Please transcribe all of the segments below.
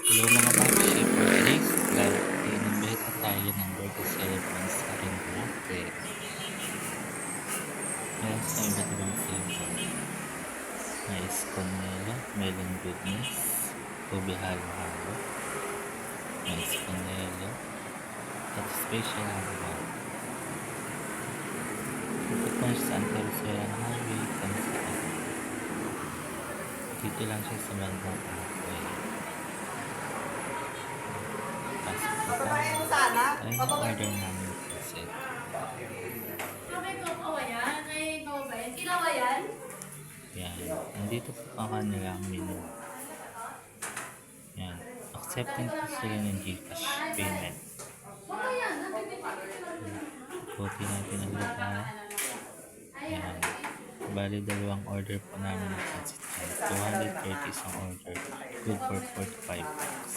Hello mga bakshi, for today's vlog, inimbita tayo ng birthday celebrants sa aking birthday. Meron sa iba't ibang flavor. May esconero, melon goodness, ube halo-halo, may esconero, at special halo. Ito po siya sa Anterosera Highway, Kansas. Dito lang siya sa bandang Apoy. Pasok po tayo. Ay, order namin po set. Yan. Nandito po ang kanilang menu. Yan. Accepting po sila ng Gcash payment. Puti natin ang lupa. Yan. Bali, dalawang order po namin ng pancit canton. 230 isang order. Good for 45 bucks.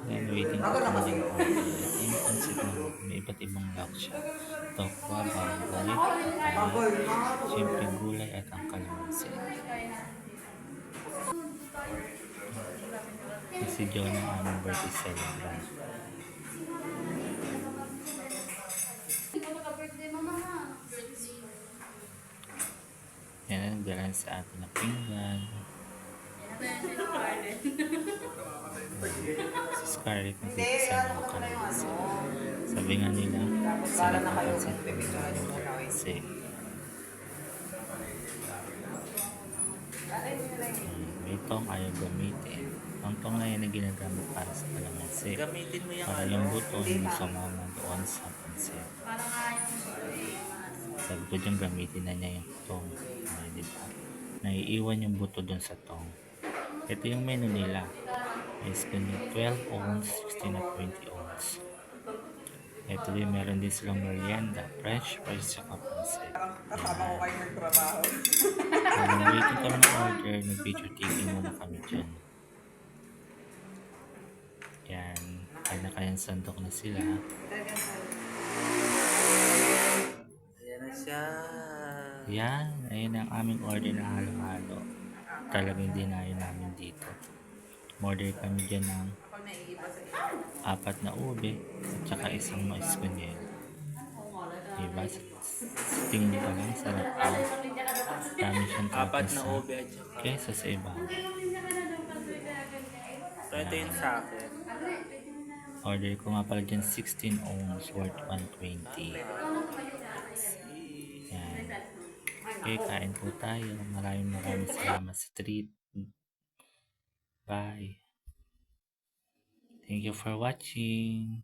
Yan, waiting po kami ng order. Ito yung pancit na may iba't ibang lock siya. Tokwa, baboy, siyempre gulay at ang kalamansi. Si John ang aming birthday celebrant. Yan ang galan sa atin na pinggan. Si Scarlett nagpipisa ng kalamansi. Sabi nga nila, sarap ang pansit kasi may tong ayaw gamitin. Ang tong na yan na ginagamit para sa kalamansi. Para yung buto hindi sumama doon sa pansit. Sabi ko dyan gamitin na niya yung tong. Diba? Naiiwan yung buto doon sa tong. Ito yung menu nila. Is kanya 12 ounce, 16 at 20 ounce. Ito din, meron din silang merienda, fresh fries, saka pansit. Habang waiting kami ng order, nag-video taking muna kami dyan. Yan, kaya-kayang sandok na sila. Ayan na siya. Yan, ayun ang aming order na halo-halo. Talagang dinayo namin dito. Order kami dyan ng 4 na ube at saka isang maiskunyel. Diba? Sa tingin pa lang, sarap pa. Dami siyang 4 na sa ube at saka. kesa sa iba. So ito yung sa akin. Order ko nga pala dyan 16 ounce worth 120. Yan. Okay, kain po tayo. Maraming salamat sa treat. Bye. Thank you for watching.